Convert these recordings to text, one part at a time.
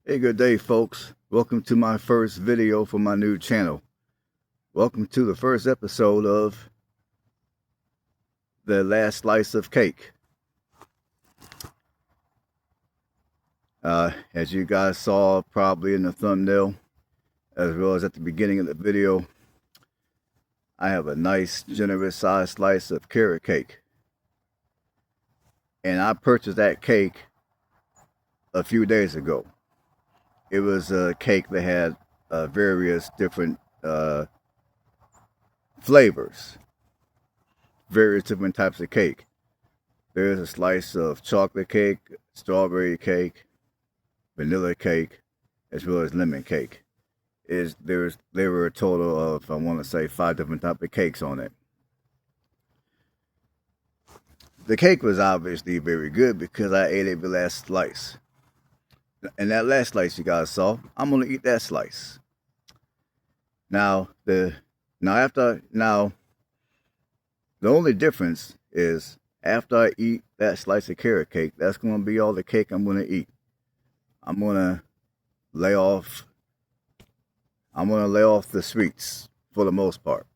Hey, good day, folks. Welcome to my first video for my new channel. Welcome to the first episode of The Last Slice of Cake. As you guys saw probably in the thumbnail, as well as at the beginning of the video, I have a nice, generous sized slice of carrot cake. And I purchased that cake a few days ago. It was a cake that had various different flavors, various different types of cake. There's a slice of chocolate cake, strawberry cake, vanilla cake, as well as lemon cake. There were a total of, I want to say, 5 different types of cakes on it. The cake was obviously very good because I ate every last slice. And that last slice you guys saw, I'm gonna eat that slice. Now the only difference is after I eat that slice of carrot cake, that's gonna be all the cake I'm gonna eat. I'm gonna lay off the sweets for the most part.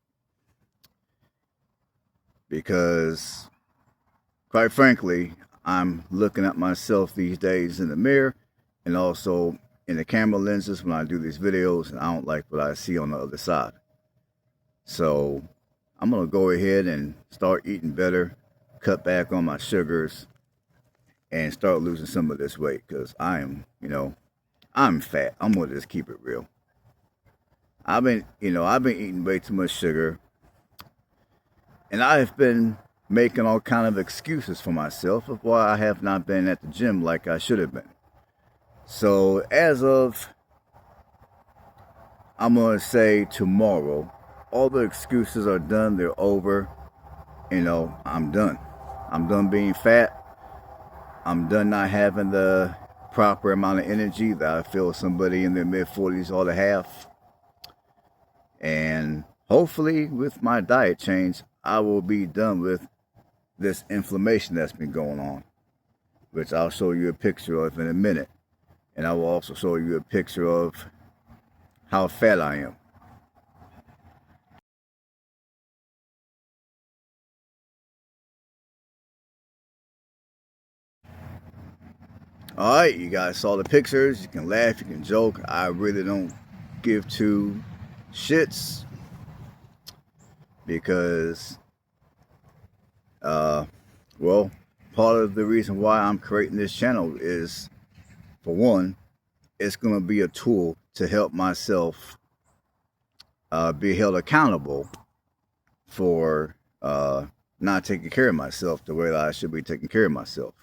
Because quite frankly, I'm looking at myself these days in the mirror and also in the camera lenses when I do these videos, and I don't like what I see on the other side. So I'm gonna go ahead and start eating better, cut back on my sugars, and start losing some of this weight because I'm fat. I'm gonna just keep it real. I've been eating way too much sugar, and I've been making all kind of excuses for myself of why I have not been at the gym like I should have been. So as of, I'm going to say tomorrow, all the excuses are done. They're over. I'm done. I'm done being fat. I'm done not having the proper amount of energy that I feel somebody in their mid-40s ought to have. And hopefully with my diet change, I will be done with this inflammation that's been going on, which I'll show you a picture of in a minute. And I will also show you a picture of how fat I am. Alright, you guys saw the pictures. You can laugh, you can joke. I really don't give two shits because, well, part of the reason why I'm creating this channel is, for one, it's going to be a tool to help myself be held accountable for not taking care of myself the way that I should be taking care of myself.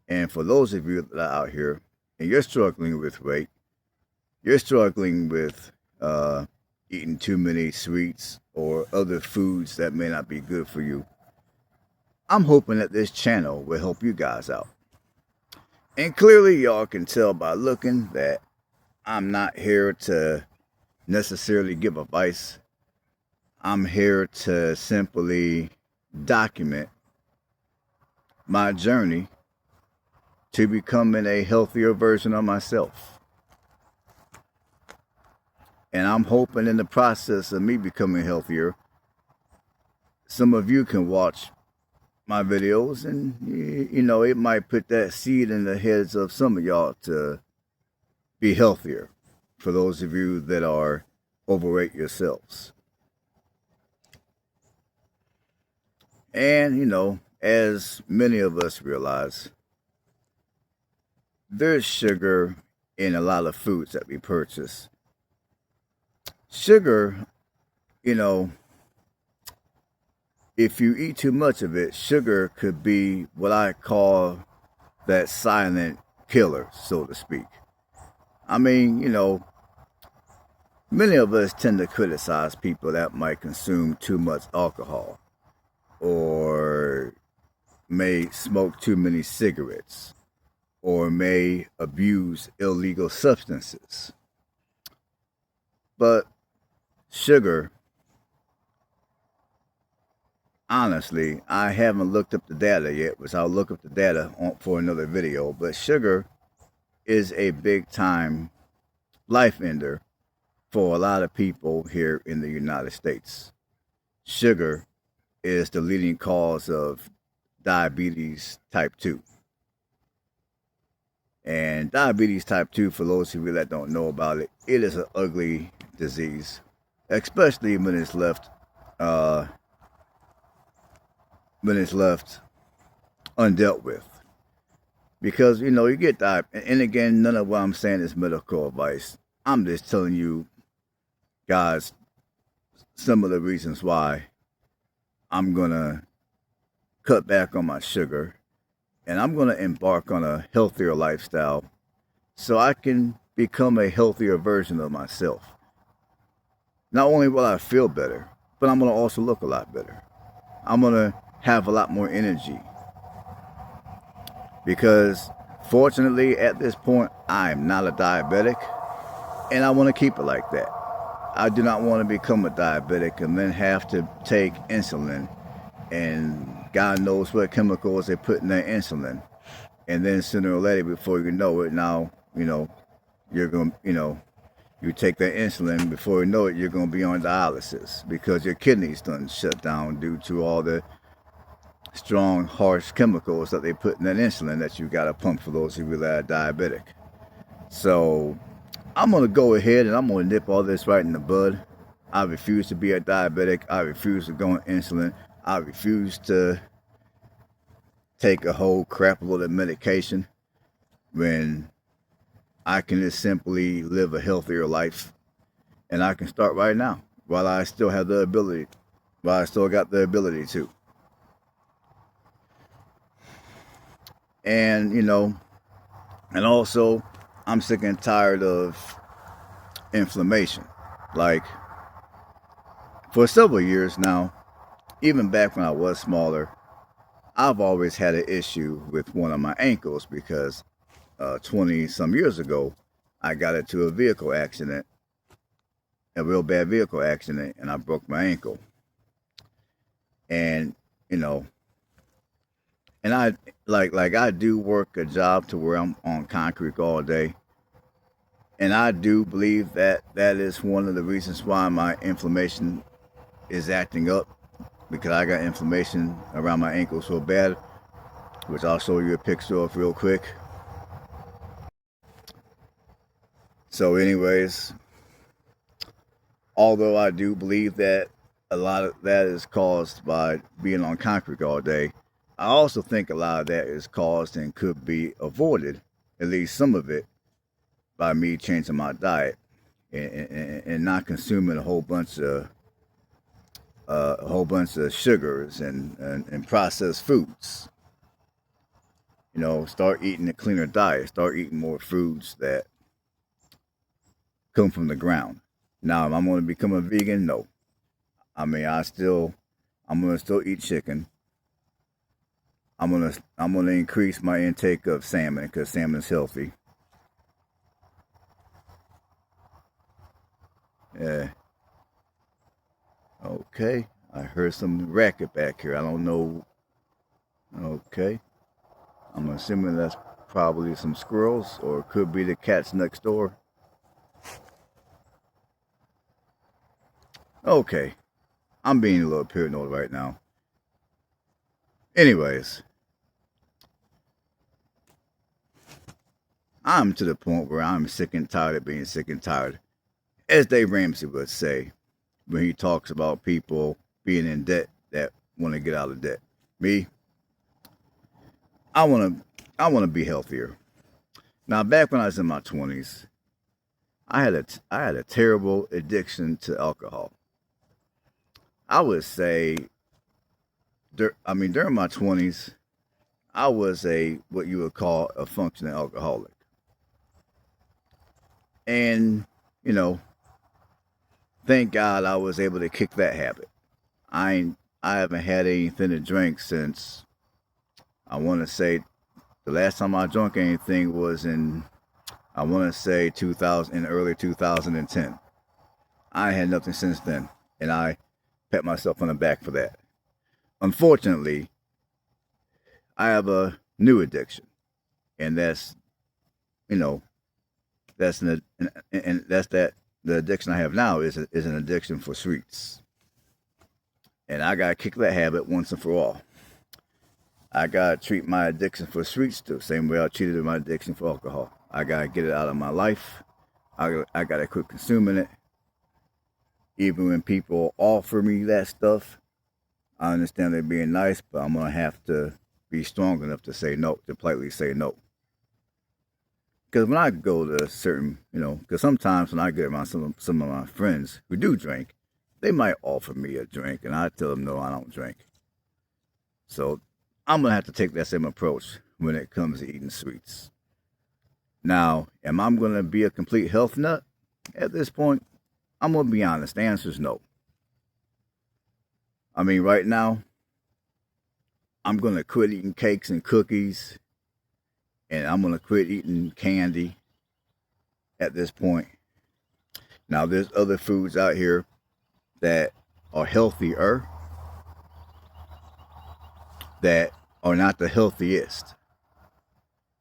And for those of you that are out here and you're struggling with weight, you're struggling with eating too many sweets or other foods that may not be good for you, I'm hoping that this channel will help you guys out. And clearly y'all can tell by looking that I'm not here to necessarily give advice. I'm here to simply document my journey to becoming a healthier version of myself. And I'm hoping in the process of me becoming healthier, some of you can watch my videos and, it might put that seed in the heads of some of y'all to be healthier, for those of you that are overweight yourselves. And, as many of us realize, there's sugar in a lot of foods that we purchase. Sugar, if you eat too much of it, sugar could be what I call that silent killer, so to speak. I mean, many of us tend to criticize people that might consume too much alcohol or may smoke too many cigarettes or may abuse illegal substances. But sugar, honestly, I haven't looked up the data yet, which I'll look up the data for another video, but sugar is a big time life ender for a lot of people here in the United States. Sugar is the leading cause of diabetes type 2. And diabetes type 2, for those of you that don't know about it, it is an ugly disease, especially when it's left undealt with. Because, you get diabetes. And again, none of what I'm saying is medical advice. I'm just telling you guys some of the reasons why I'm going to cut back on my sugar, and I'm going to embark on a healthier lifestyle so I can become a healthier version of myself. Not only will I feel better, but I'm going to also look a lot better. I'm going to have a lot more energy. Because fortunately, at this point, I'm not a diabetic, and I want to keep it like that. I do not want to become a diabetic and then have to take insulin, and God knows what chemicals they put in that insulin. And then sooner or later, before you know it, now, you're going to, you take that insulin, before you know it, you're going to be on dialysis because your kidneys done shut down due to all the strong, harsh chemicals that they put in that insulin that you got to pump for those of you that are diabetic. So I'm going to go ahead and I'm going to nip all this right in the bud. I refuse to be a diabetic. I refuse to go on insulin. I refuse to take a whole crap load of medication when I can just simply live a healthier life. And I can start right now while I still have the ability, while I still got the ability to. And, and also I'm sick and tired of inflammation. Like, for several years now, even back when I was smaller, I've always had an issue with one of my ankles because 20 some years ago, I got into a vehicle accident, a real bad vehicle accident, and I broke my ankle. And, and I I do work a job to where I'm on concrete all day. And I do believe that that is one of the reasons why my inflammation is acting up, because I got inflammation around my ankle so bad, which I'll show you a picture of real quick. So anyways, although I do believe that a lot of that is caused by being on concrete all day, I also think a lot of that is caused and could be avoided, at least some of it, by me changing my diet and not consuming a whole bunch of sugars and processed foods. Start eating a cleaner diet. Start eating more foods that come from the ground. Now, am I going to become a vegan? No. I mean, I'm going to still eat chicken. I'm going to increase my intake of salmon because salmon's healthy. Yeah. Okay. I heard some racket back here. I don't know. Okay. I'm assuming that's probably some squirrels, or it could be the cats next door. Okay. I'm being a little paranoid right now. Anyways, I'm to the point where I'm sick and tired of being sick and tired. As Dave Ramsey would say when he talks about people being in debt that want to get out of debt. Me, I want to be healthier. Now, back when I was in my 20s, I had a terrible addiction to alcohol. I would say, during my 20s, I was what you would call a functioning alcoholic. And, thank God I was able to kick that habit. I haven't had anything to drink since, I want to say, the last time I drank anything was in, I want to say, in early 2010. I had nothing since then, and I pat myself on the back for that. Unfortunately, I have a new addiction, and that's you know, that's and that's that the addiction I have now is an addiction for sweets. And I gotta kick that habit once and for all. I gotta treat my addiction for sweets the same way I treated my addiction for alcohol. I gotta get it out of my life. I gotta quit consuming it. Even when people offer me that stuff, I understand they're being nice, but I'm gonna have to be strong enough to say no, to politely say no. Because when I go to certain, because sometimes when I get around some of my friends who do drink, they might offer me a drink, and I tell them no, I don't drink. So I'm gonna have to take that same approach when it comes to eating sweets. Now, am I gonna be a complete health nut at this point? I'm gonna be honest. The answer is no. I mean, right now, I'm gonna quit eating cakes and cookies, and I'm gonna quit eating candy at this point. Now, there's other foods out here that are healthier, that are not the healthiest.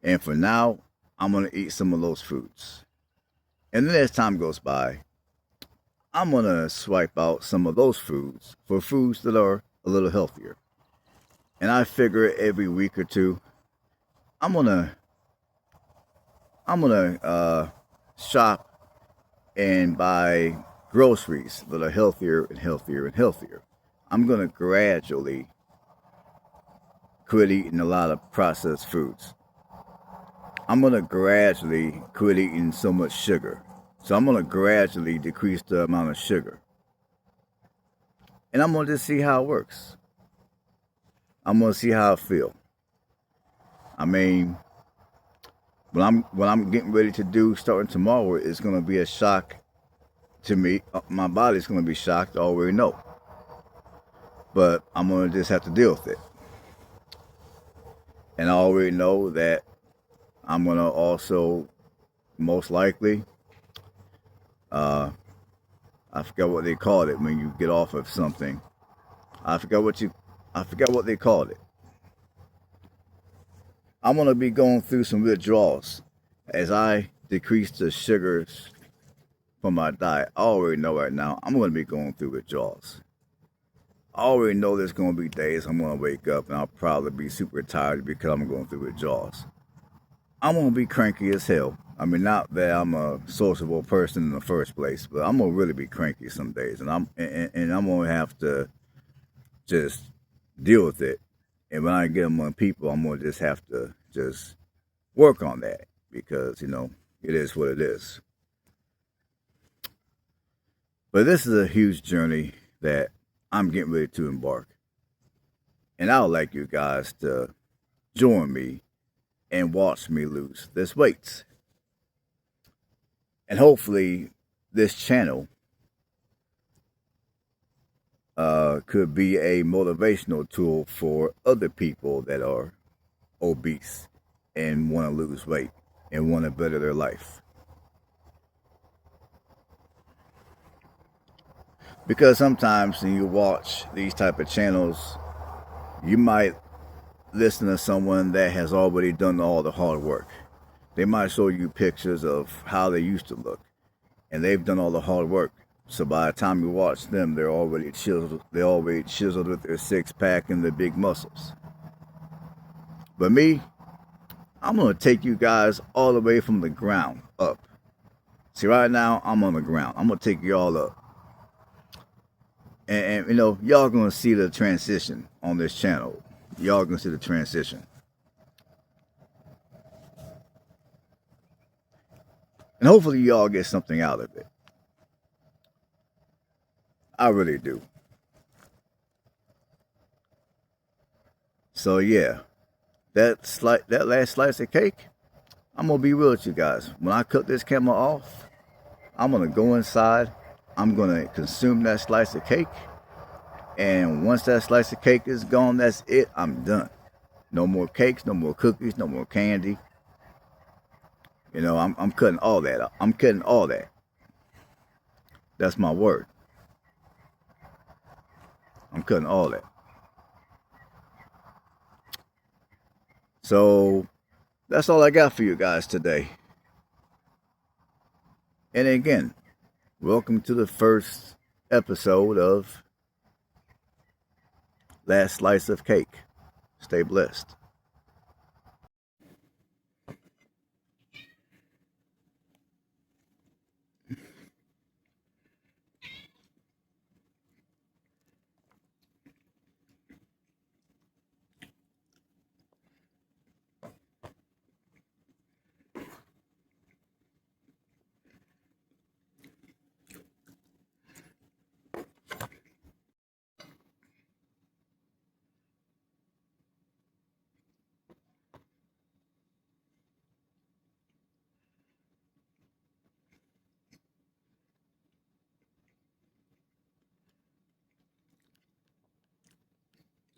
And for now, I'm gonna eat some of those foods. And then as time goes by, I'm gonna swipe out some of those foods for foods that are a little healthier. And I figure every week or two, I'm gonna shop and buy groceries that are healthier and healthier and healthier. I'm gonna gradually quit eating a lot of processed foods. I'm gonna gradually quit eating so much sugar. So I'm gonna gradually decrease the amount of sugar. And I'm gonna just see how it works. I'm gonna see how I feel. I mean, what I'm getting ready to do starting tomorrow is gonna be a shock to me. My body's gonna be shocked, I already know. But I'm gonna just have to deal with it. And I already know that I'm gonna also most likely, I forgot what they called it when you get off of something. I forgot what they called it. I'm gonna be going through some withdrawals as I decrease the sugars from my diet. I already know right now I'm gonna be going through withdrawals. I already know there's gonna be days I'm gonna wake up and I'll probably be super tired because I'm going through withdrawals. I'm gonna be cranky as hell. I mean, not that I'm a sociable person in the first place, but I'm gonna really be cranky some days, and I'm gonna have to just deal with it. And when I get among people, I'm gonna just have to just work on that because it is what it is. But this is a huge journey that I'm getting ready to embark, and I would like you guys to join me and watch me lose this weight. And hopefully this channel could be a motivational tool for other people that are obese and want to lose weight and want to better their life. Because sometimes when you watch these type of channels, you might listen to someone that has already done all the hard work. They might show you pictures of how they used to look, and they've done all the hard work. So by the time you watch them, they're already chiseled with their six-pack and their big muscles. But me, I'm gonna take you guys all the way from the ground up. See, right now I'm on the ground. I'm gonna take you all up, and y'all gonna see the transition on this channel. Y'all gonna see the transition. And hopefully y'all get something out of it. I really do. So yeah, that last slice of cake, I'm gonna be real with you guys. When I cut this camera off, I'm gonna go inside. I'm gonna consume that slice of cake. And once that slice of cake is gone, that's it. I'm done. No more cakes, no more cookies, no more candy. I'm cutting all that up. I'm cutting all that. That's my word. I'm cutting all that. So that's all I got for you guys today. And again, welcome to the first episode of Last Slice of Cake. Stay blessed.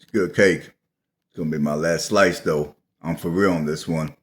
It's good cake. It's gonna be my last slice though. I'm for real on this one.